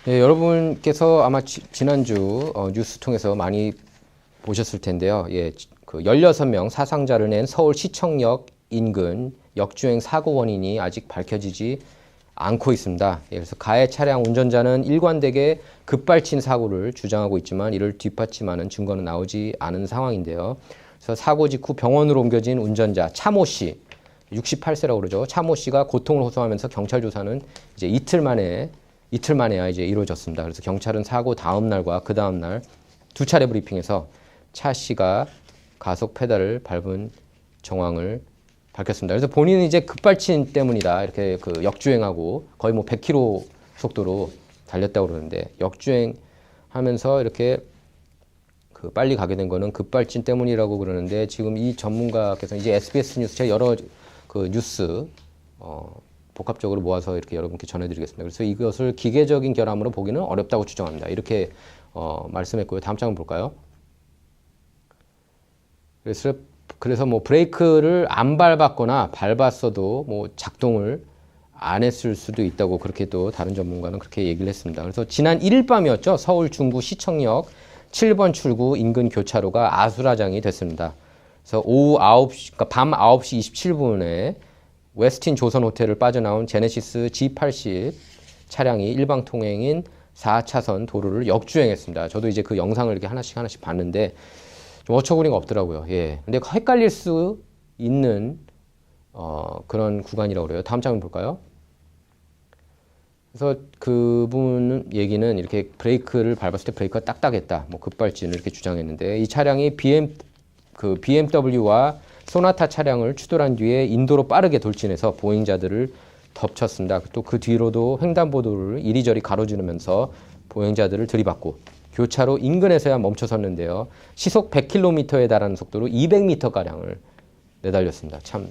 네, 여러분께서 아마 지난주 뉴스 통해서 많이 보셨을 텐데요. 예, 그 16명 사상자를 낸 서울시청역 인근 역주행 사고 원인이 아직 밝혀지지 않고 있습니다. 예, 그래서 가해 차량 운전자는 일관되게 급발진 사고를 주장하고 있지만 이를 뒷받침하는 증거는 나오지 않은 상황인데요. 그래서 사고 직후 병원으로 옮겨진 운전자 차모 씨, 68세라고 그러죠. 차모 씨가 고통을 호소하면서 경찰 조사는 이제 이틀 만에야 이제 이루어졌습니다. 그래서 경찰은 사고 다음 날과 그 다음 날 두 차례 브리핑에서 차 씨가 가속 페달을 밟은 정황을 밝혔습니다. 그래서 본인은 이제 급발진 때문이다. 이렇게 그 역주행하고 거의 뭐 100km 속도로 달렸다고 그러는데 역주행하면서 이렇게 그 빨리 가게 된 거는 급발진 때문이라고 그러는데 지금 이 전문가께서 이제 SBS 뉴스 제가 여러 그 뉴스 복합적으로 모아서 이렇게 여러분께 전해드리겠습니다. 그래서 이것을 기계적인 결함으로 보기는 어렵다고 주장합니다. 이렇게 말씀했고요. 다음 장을 볼까요? 그래서 뭐 브레이크를 안 밟았거나 밟았어도 뭐 작동을 안 했을 수도 있다고 그렇게 또 다른 전문가는 그렇게 얘기를 했습니다. 그래서 지난 1일 밤이었죠. 서울 중구 시청역 7번 출구 인근 교차로가 아수라장이 됐습니다. 그래서 오후 9시, 그러니까 밤 9시 27분에 웨스틴 조선 호텔을 빠져나온 제네시스 G80 차량이 일방 통행인 4차선 도로를 역주행했습니다. 저도 이제 그 영상을 이렇게 하나씩 봤는데 좀 어처구니가 없더라고요. 예. 근데 헷갈릴 수 있는 그런 구간이라고 그래요. 다음 장을 볼까요? 그래서 그분 얘기는 이렇게 브레이크를 밟았을 때 브레이크가 딱딱했다. 뭐 급발진을 이렇게 주장했는데 이 차량이 BMW와 소나타 차량을 추돌한 뒤에 인도로 빠르게 돌진해서 보행자들을 덮쳤습니다. 또 그 뒤로도 횡단보도를 이리저리 가로지르면서 보행자들을 들이받고 교차로 인근에서야 멈춰섰는데요. 시속 100km에 달하는 속도로 200m가량을 내달렸습니다. 참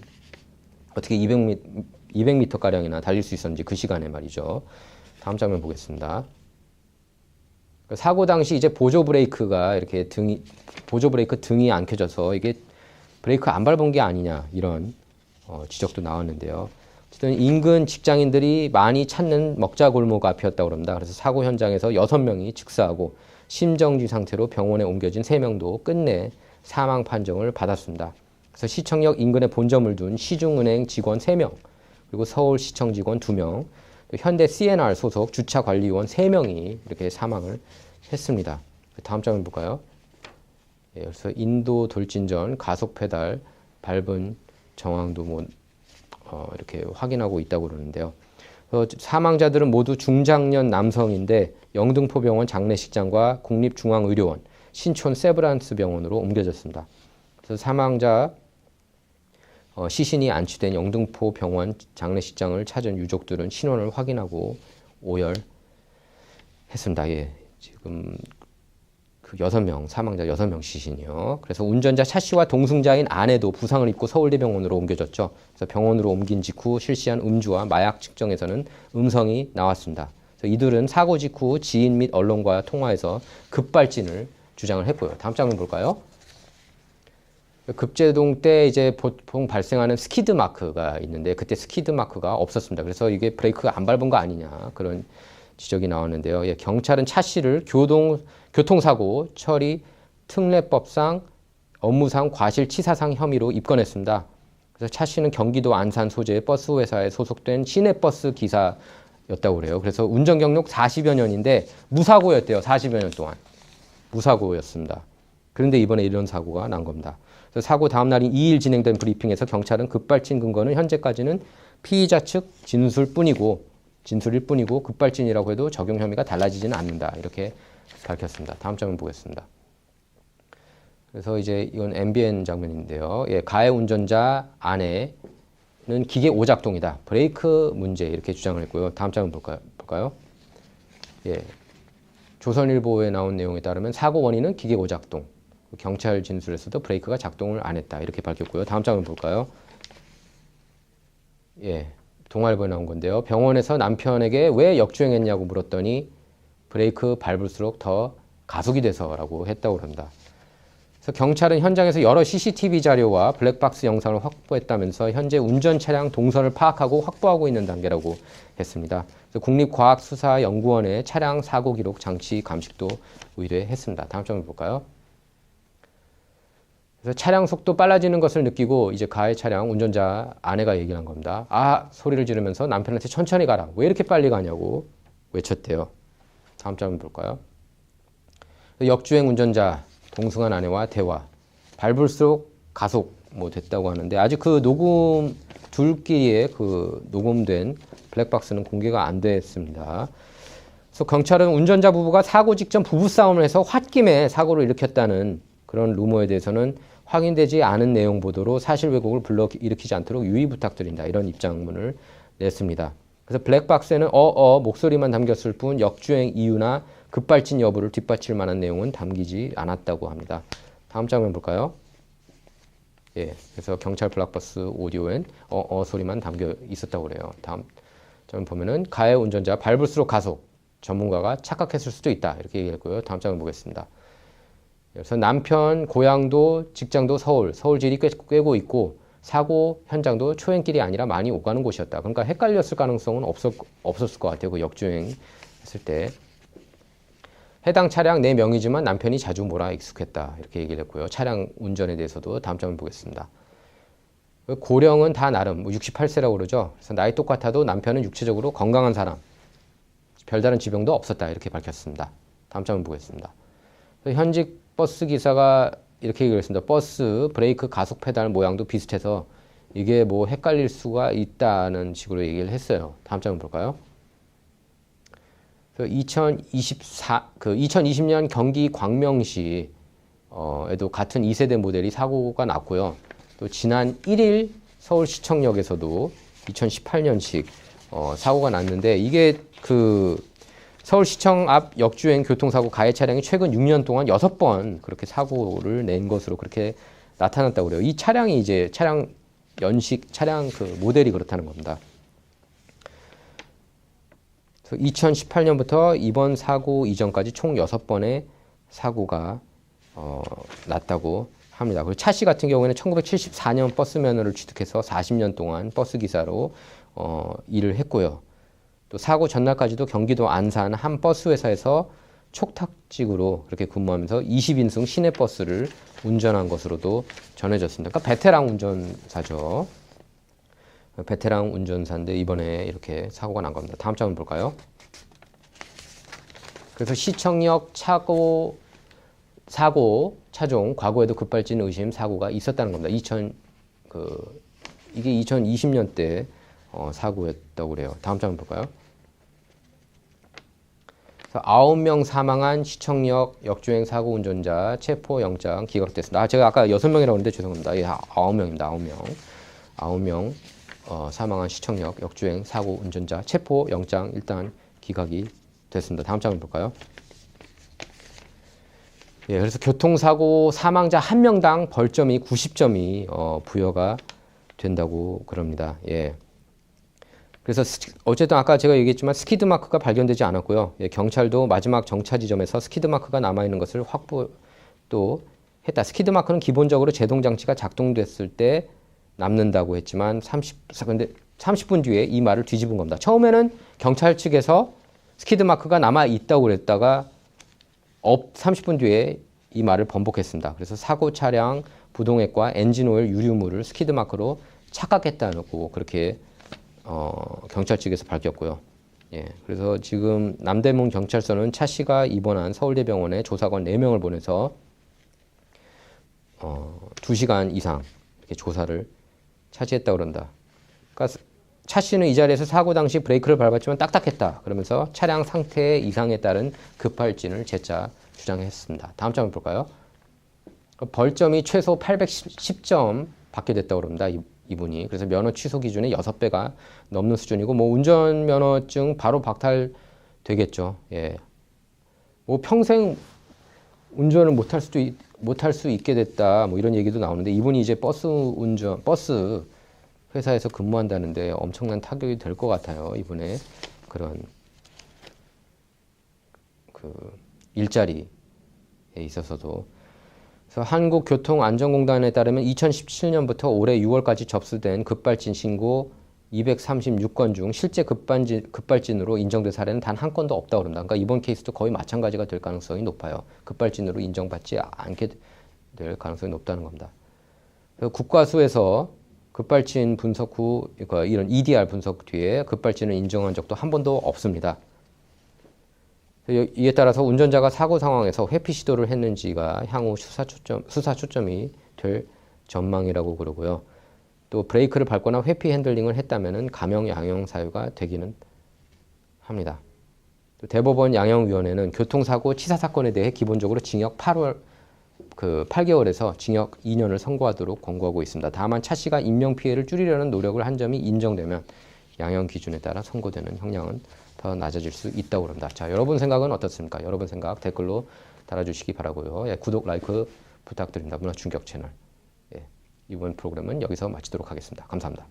어떻게 200m가량이나 달릴 수 있었는지 그 시간에 말이죠. 다음 장면 보겠습니다. 사고 당시 이제 보조 브레이크가 이렇게 보조 브레이크 등이 안 켜져서 이게 브레이크 안 밟은 게 아니냐 이런 지적도 나왔는데요. 어쨌든 인근 직장인들이 많이 찾는 먹자골목 앞이었다고 합니다. 그래서 사고 현장에서 6명이 즉사하고 심정지 상태로 병원에 옮겨진 3명도 끝내 사망 판정을 받았습니다. 그래서 시청역 인근에 본점을 둔 시중은행 직원 3명, 그리고 서울시청 직원 2명, 현대 CNR 소속 주차관리원 3명이 이렇게 사망을 했습니다. 다음 장을 볼까요? 예, 그래서 인도 돌진 전 가속 페달 밟은 정황도 이렇게 확인하고 있다고 그러는데요. 사망자들은 모두 중장년 남성인데 영등포병원 장례식장과 국립중앙의료원, 신촌 세브란스 병원으로 옮겨졌습니다. 그래서 사망자 시신이 안치된 영등포병원 장례식장을 찾은 유족들은 신원을 확인하고 오열했습니다. 예, 지금 그 6명, 사망자 6명 시신이요. 그래서 운전자 차 씨와 동승자인 아내도 부상을 입고 서울대병원으로 옮겨졌죠. 그래서 병원으로 옮긴 직후 실시한 음주와 마약 측정에서는 음성이 나왔습니다. 그래서 이들은 사고 직후 지인 및 언론과 통화해서 급발진을 주장을 했고요. 다음 장면 볼까요? 급제동 때 이제 보통 발생하는 스키드 마크가 있는데 그때 스키드 마크가 없었습니다. 그래서 이게 브레이크가 안 밟은 거 아니냐 그런 지적이 나왔는데요. 예, 경찰은 차 씨를 교통사고 처리 특례법상 업무상 과실치사상 혐의로 입건했습니다. 그래서 차 씨는 경기도 안산 소재의 버스 회사에 소속된 시내버스 기사였다고 그래요. 그래서 운전 경력 40여 년인데 무사고였대요. 40여 년 동안. 무사고였습니다. 그런데 이번에 이런 사고가 난 겁니다. 그래서 사고 다음 날인 2일 진행된 브리핑에서 경찰은 급발진 근거는 현재까지는 피의자 측 진술일 뿐이고 급발진이라고 해도 적용 혐의가 달라지지는 않는다. 이렇게 밝혔습니다. 다음 장면 보겠습니다. 그래서 이제 이건 MBN 장면인데요. 예, 가해 운전자 아내는 기계 오작동이다. 브레이크 문제 이렇게 주장을 했고요. 다음 장면 볼까요? 예, 조선일보에 나온 내용에 따르면 사고 원인은 기계 오작동. 경찰 진술에서도 브레이크가 작동을 안 했다. 이렇게 밝혔고요. 다음 장면 볼까요? 예, 동아일보에 나온 건데요. 병원에서 남편에게 왜 역주행했냐고 물었더니 브레이크 밟을수록 더 가속이 돼서라고 했다고 합니다. 그래서 경찰은 현장에서 여러 CCTV 자료와 블랙박스 영상을 확보했다면서 현재 운전 차량 동선을 파악하고 확보하고 있는 단계라고 했습니다. 국립과학수사연구원의 차량 사고 기록 장치 감식도 의뢰했습니다. 다음 점을 볼까요? 그래서 차량 속도 빨라지는 것을 느끼고 이제 가해 차량 운전자 아내가 얘기를 한 겁니다. 아, 소리를 지르면서 남편한테 천천히 가라. 왜 이렇게 빨리 가냐고 외쳤대요. 다음 장 한번 볼까요? 역주행 운전자 동승한 아내와 대화. 밟을수록 가속 됐다고 하는데 아직 그 녹음 둘끼리의 그 녹음된 블랙박스는 공개가 안 됐습니다. 그래서 경찰은 운전자 부부가 사고 직전 부부싸움을 해서 홧김에 사고를 일으켰다는 그런 루머에 대해서는 확인되지 않은 내용 보도로 사실 왜곡을 불러일으키지 않도록 유의 부탁드린다. 이런 입장문을 냈습니다. 그래서 블랙박스에는 목소리만 담겼을 뿐 역주행 이유나 급발진 여부를 뒷받칠 만한 내용은 담기지 않았다고 합니다. 다음 장면 볼까요? 예, 그래서 경찰 블랙박스 오디오엔 소리만 담겨 있었다고 그래요. 다음 장면 보면은 가해 운전자 밟을수록 가속 전문가가 착각했을 수도 있다. 이렇게 얘기했고요. 다음 장면 보겠습니다. 그래서 남편 고향도 직장도 서울질이 꿰고 있고 사고 현장도 초행길이 아니라 많이 오가는 곳이었다. 그러니까 헷갈렸을 가능성은 없었을 것 같아요. 그 역주행 했을 때. 해당 차량 내 명의지만 남편이 자주 몰아 익숙했다. 이렇게 얘기를 했고요. 차량 운전에 대해서도 다음 장면 보겠습니다. 고령은 다 나름 68세라고 그러죠. 그래서 나이 똑같아도 남편은 육체적으로 건강한 사람. 별다른 지병도 없었다. 이렇게 밝혔습니다. 다음 장면 보겠습니다. 현직 버스 기사가 이렇게 얘기를 했습니다. 버스 브레이크 가속 페달 모양도 비슷해서 이게 헷갈릴 수가 있다는 식으로 얘기를 했어요. 다음 장면 볼까요? 2020년 경기 광명시 에도 같은 2세대 모델이 사고가 났고요. 또 지난 1일 서울시청역에서도 2018년식 사고가 났는데 이게 서울시청 앞 역주행 교통사고 가해 차량이 최근 6년 동안 6번 그렇게 사고를 낸 것으로 그렇게 나타났다고 그래요. 이 차량이 이제 차량 모델이 그렇다는 겁니다. 2018년부터 이번 사고 이전까지 총 6번의 사고가 났다고 합니다. 그리고 차씨 같은 경우에는 1974년 버스 면허를 취득해서 40년 동안 버스 기사로 일을 했고요. 또 사고 전날까지도 경기도 안산 한 버스 회사에서 촉탁직으로 그렇게 근무하면서 20인승 시내버스를 운전한 것으로도 전해졌습니다. 그러니까 베테랑 운전사죠. 베테랑 운전사인데 이번에 이렇게 사고가 난 겁니다. 다음 장면 볼까요? 그래서 시청역 사고 차종 과거에도 급발진 의심 사고가 있었다는 겁니다. 이게 2020년대 사고였다고 그래요. 다음 장면 볼까요? 9명 사망한 시청역 역주행 사고 운전자 체포 영장 기각됐습니다. 제가 아까 6명이라고 했는데 죄송합니다. 예, 9명입니다. 9명 사망한 시청역 역주행 사고 운전자 체포 영장 일단 기각이 됐습니다. 다음 장면 볼까요? 예, 그래서 교통사고 사망자 1명당 벌점이 90점이 부여가 된다고 그럽니다. 예. 그래서 어쨌든 아까 제가 얘기했지만 스키드 마크가 발견되지 않았고요. 예, 경찰도 마지막 정차 지점에서 스키드 마크가 남아있는 것을 확보도 했다. 스키드 마크는 기본적으로 제동 장치가 작동됐을 때 남는다고 했지만 30분 뒤에 이 말을 뒤집은 겁니다. 처음에는 경찰 측에서 스키드 마크가 남아 있다고 그랬다가 30분 뒤에 이 말을 번복했습니다. 그래서 사고 차량 부동액과 엔진오일 유류물을 스키드 마크로 착각했다고 그렇게 경찰 측에서 밝혔고요. 예, 그래서 지금 남대문 경찰서는 차 씨가 입원한 서울대병원에 조사관 4명을 보내서 2시간 이상 이렇게 조사를 차지했다고 그런다. 그러니까 차 씨는 이 자리에서 사고 당시 브레이크를 밟았지만 딱딱했다. 그러면서 차량 상태 이상에 따른 급발진을 재차 주장했습니다. 다음 장면 볼까요? 벌점이 최소 810점 받게 됐다고 그럽니다. 이분이. 그래서 면허 취소 기준의 6배가 넘는 수준이고 운전면허증 바로 박탈되겠죠. 예. 평생 운전을 못할 수 있게 됐다. 이런 얘기도 나오는데 이분이 이제 버스 회사에서 근무한다는데 엄청난 타격이 될 것 같아요. 이분의 그런 일자리에 있어서도. 그래서 한국교통안전공단에 따르면 2017년부터 올해 6월까지 접수된 급발진 신고 236건 중 실제 급발진으로 인정된 사례는 단 한 건도 없다고 합니다. 그러니까 이번 케이스도 거의 마찬가지가 될 가능성이 높아요. 급발진으로 인정받지 않게 될 가능성이 높다는 겁니다. 그래서 국과수에서 급발진 분석 후, 그러니까 이런 EDR 분석 뒤에 급발진을 인정한 적도 한 번도 없습니다. 이에 따라서 운전자가 사고 상황에서 회피 시도를 했는지가 향후 수사 초점이 될 전망이라고 그러고요. 또 브레이크를 밟거나 회피 핸들링을 했다면 감형 양형 사유가 되기는 합니다. 또 대법원 양형위원회는 교통사고 치사 사건에 대해 기본적으로 징역 8개월에서 징역 2년을 선고하도록 권고하고 있습니다. 다만 차 씨가 인명 피해를 줄이려는 노력을 한 점이 인정되면 양형 기준에 따라 선고되는 형량은 더 낮아질 수 있다고 합니다. 자, 여러분 생각은 어떻습니까? 여러분 생각 댓글로 달아주시기 바라고요. 예, 구독, 라이크 부탁드립니다. 문화충격 채널. 예, 이번 프로그램은 여기서 마치도록 하겠습니다. 감사합니다.